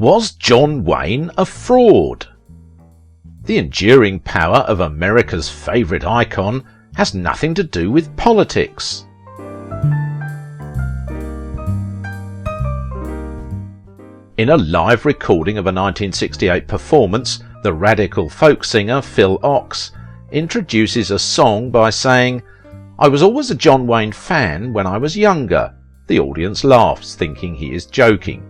Was John Wayne a fraud? The enduring power of America's favourite icon has nothing to do with politics. In a live recording of a 1968 performance, the radical folk singer Phil Ochs introduces a song by saying, "I was always a John Wayne fan when I was younger." The audience laughs, thinking he is joking.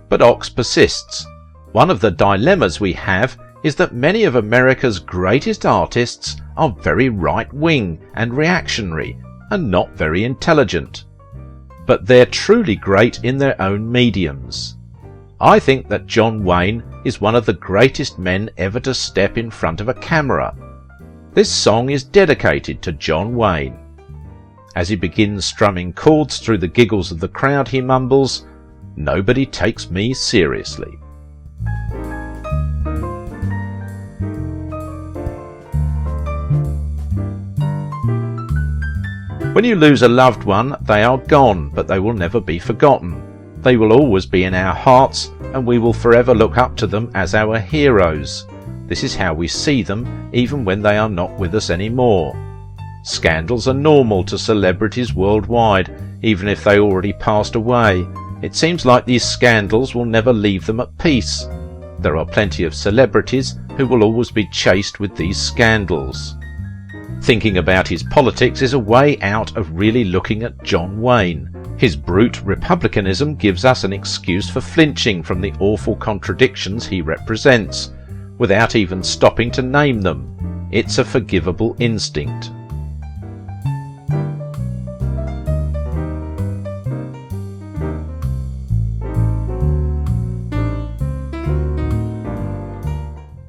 But Ochs persists. One of the dilemmas we have is that many of America's greatest artists are very right-wing and reactionary and not very intelligent. But they're truly great in their own mediums. I think that John Wayne is one of the greatest men ever to step in front of a camera. This song is dedicated to John Wayne. As he begins strumming chords through the giggles of the crowd, he mumbles, "Nobody takes me seriously." When you lose a loved one, they are gone, but they will never be forgotten. They will always be in our hearts, and we will forever look up to them as our heroes. This is how we see them, even when they are not with us anymore. Scandals are normal to celebrities worldwide, even if they already passed away. It seems like these scandals will never leave them at peace. There are plenty of celebrities who will always be chased with these scandals. Thinking about his politics is a way out of really looking at John Wayne. His brute republicanism gives us an excuse for flinching from the awful contradictions he represents, without even stopping to name them. It's a forgivable instinct.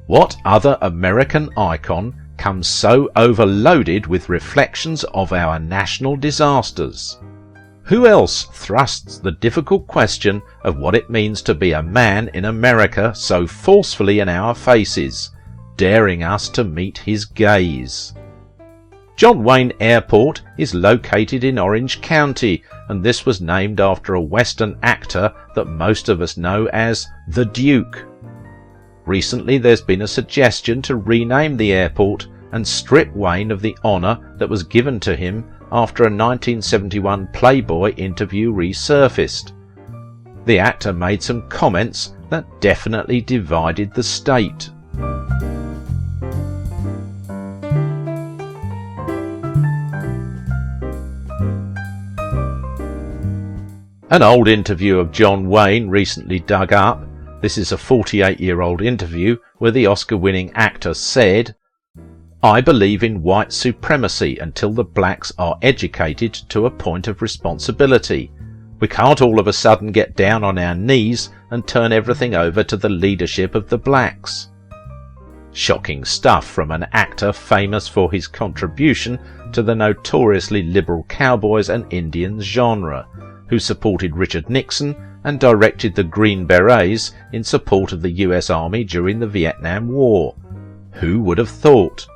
What other American icon comes so overloaded with reflections of our national disasters? Who else thrusts the difficult question of what it means to be a man in America so forcefully in our faces, daring us to meet his gaze? John Wayne Airport is located in Orange County, and this was named after a Western actor that most of us know as the Duke. Recently there's been a suggestion to rename the airport and strip Wayne of the honour that was given to him after a 1971 Playboy interview resurfaced. The actor made some comments that definitely divided the state. An old interview of John Wayne recently dug up. This is a 48-year-old interview where the Oscar-winning actor said, "I believe in white supremacy until the blacks are educated to a point of responsibility. We can't all of a sudden get down on our knees and turn everything over to the leadership of the blacks." Shocking stuff from an actor famous for his contribution to the notoriously liberal cowboys and Indians genre, who supported Richard Nixon and directed the Green Berets in support of the US Army during the Vietnam War. Who would have thought?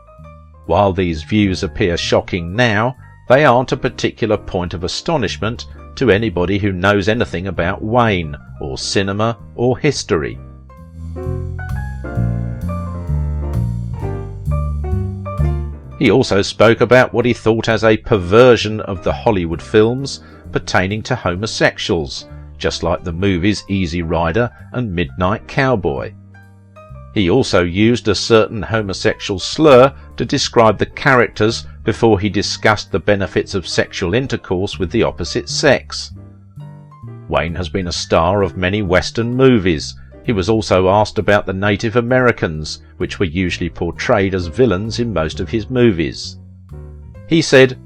While these views appear shocking now, they aren't a particular point of astonishment to anybody who knows anything about Wayne, or cinema, or history. He also spoke about what he thought as a perversion of the Hollywood films pertaining to homosexuals, just like the movies Easy Rider and Midnight Cowboy. He also used a certain homosexual slur to describe the characters before he discussed the benefits of sexual intercourse with the opposite sex. Wayne has been a star of many Western movies. He was also asked about the Native Americans, which were usually portrayed as villains in most of his movies. He said,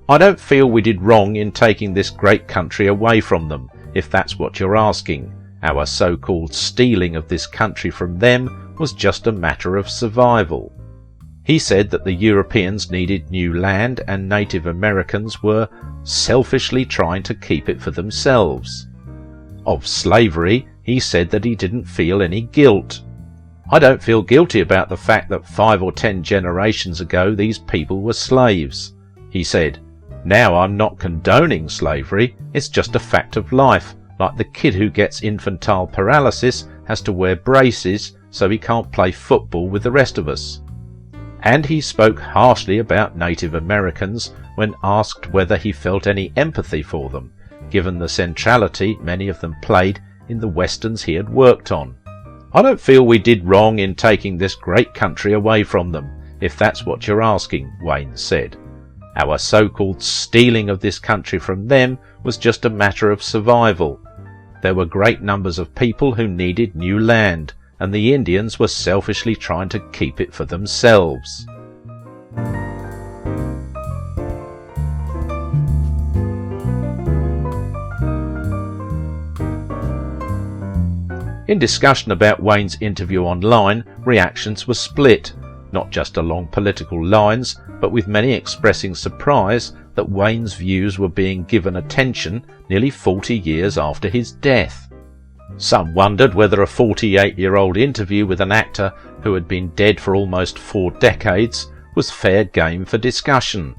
"I don't feel we did wrong in taking this great country away from them, if that's what you're asking. Our so-called stealing of this country from them was just a matter of survival." He said that the Europeans needed new land and Native Americans were selfishly trying to keep it for themselves. Of slavery, he said that he didn't feel any guilt. "I don't feel guilty about the fact that 5 or 10 generations ago these people were slaves," he said. "Now I'm not condoning slavery, it's just a fact of life, like the kid who gets infantile paralysis has to wear braces so he can't play football with the rest of us. And he spoke harshly about Native Americans when asked whether he felt any empathy for them, given the centrality many of them played in the westerns he had worked on. "I don't feel we did wrong in taking this great country away from them, if that's what you're asking," Wayne said. "Our so-called stealing of this country from them was just a matter of survival. There were great numbers of people who needed new land, and the Indians were selfishly trying to keep it for themselves." In discussion about Wayne's interview online, reactions were split, not just along political lines, but with many expressing surprise that Wayne's views were being given attention nearly 40 years after his death. Some wondered whether a 48-year-old interview with an actor who had been dead for almost 4 decades was fair game for discussion.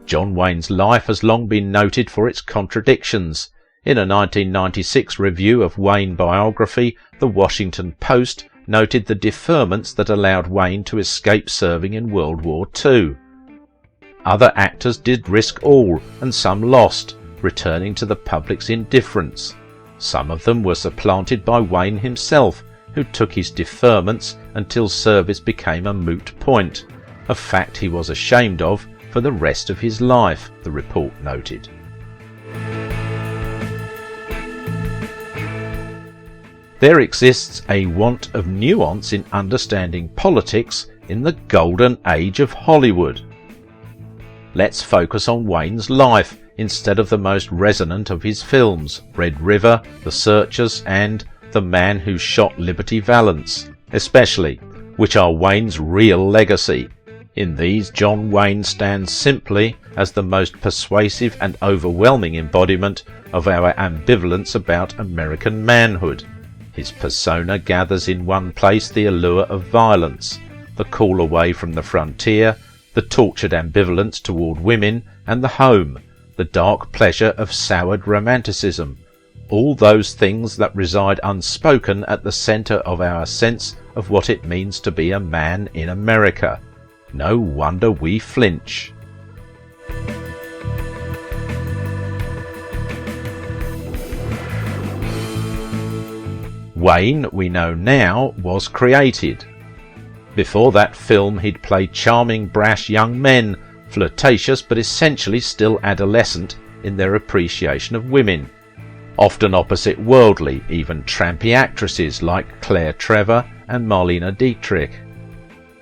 John Wayne's life has long been noted for its contradictions. In a 1996 review of Wayne biography, The Washington Post noted the deferments that allowed Wayne to escape serving in World War II. Other actors did risk all, and some lost, returning to the public's indifference. Some of them were supplanted by Wayne himself, who took his deferments until service became a moot point, a fact he was ashamed of for the rest of his life, the report noted. There exists a want of nuance in understanding politics in the golden age of Hollywood. Let's focus on Wayne's life instead of the most resonant of his films, Red River, The Searchers and The Man Who Shot Liberty Valance, especially, which are Wayne's real legacy. In these, John Wayne stands simply as the most persuasive and overwhelming embodiment of our ambivalence about American manhood. His persona gathers in one place the allure of violence, the call away from the frontier, the tortured ambivalence toward women and the home, the dark pleasure of soured romanticism, all those things that reside unspoken at the centre of our sense of what it means to be a man in America. No wonder we flinch. Wayne, we know now, was created. Before that film he'd played charming, brash young men, flirtatious but essentially still adolescent in their appreciation of women, often opposite worldly, even trampy actresses like Claire Trevor and Marlene Dietrich.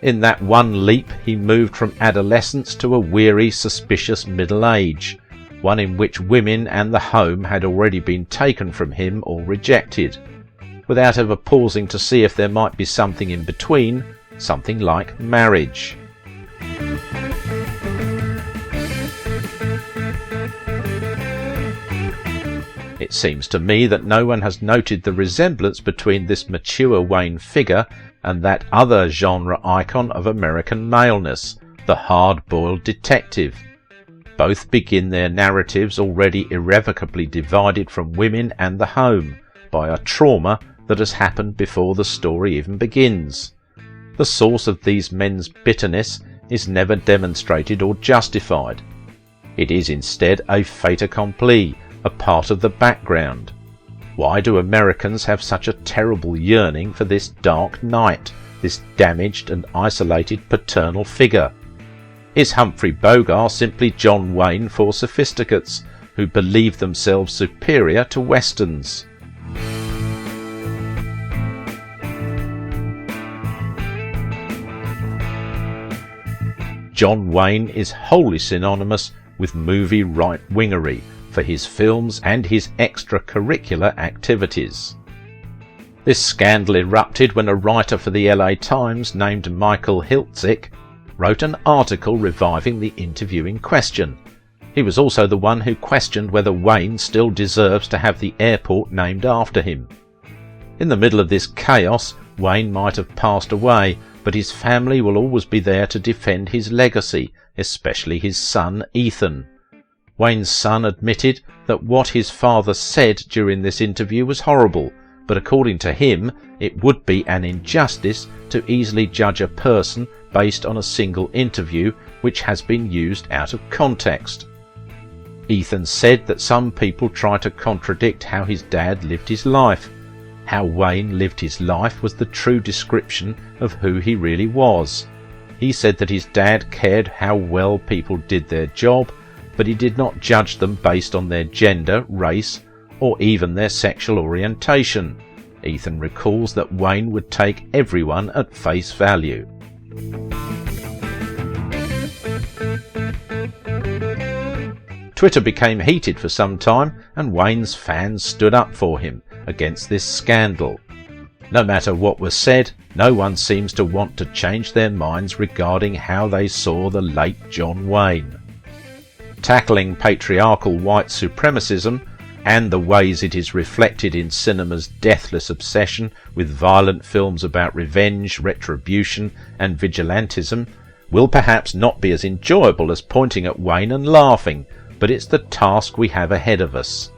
In that one leap he moved from adolescence to a weary, suspicious middle age, one in which women and the home had already been taken from him or rejected, without ever pausing to see if there might be something in between, something like marriage. It seems to me that no one has noted the resemblance between this mature Wayne figure and that other genre icon of American maleness, the hard-boiled detective. Both begin their narratives already irrevocably divided from women and the home by a trauma that has happened before the story even begins. The source of these men's bitterness is never demonstrated or justified. It is instead a fait accompli, a part of the background. Why do Americans have such a terrible yearning for this dark knight, this damaged and isolated paternal figure? Is Humphrey Bogart simply John Wayne for sophisticates who believe themselves superior to westerns? John Wayne is wholly synonymous with movie right-wingery for his films and his extracurricular activities. This scandal erupted when a writer for the LA Times named Michael Hiltzik wrote an article reviving the interview in question. He was also the one who questioned whether Wayne still deserves to have the airport named after him. In the middle of this chaos, Wayne might have passed away, but his family will always be there to defend his legacy, especially his son Ethan. Wayne's son admitted that what his father said during this interview was horrible, but according to him, it would be an injustice to easily judge a person based on a single interview which has been used out of context. Ethan said that some people try to contradict how his dad lived his life. How Wayne lived his life was the true description of who he really was. He said that his dad cared how well people did their job, but he did not judge them based on their gender, race, or even their sexual orientation. Ethan recalls that Wayne would take everyone at face value. Twitter became heated for some time, and Wayne's fans stood up for him against this scandal. No matter what was said, no one seems to want to change their minds regarding how they saw the late John Wayne. Tackling patriarchal white supremacism and the ways it is reflected in cinema's deathless obsession with violent films about revenge, retribution and vigilantism will perhaps not be as enjoyable as pointing at Wayne and laughing, but it's the task we have ahead of us.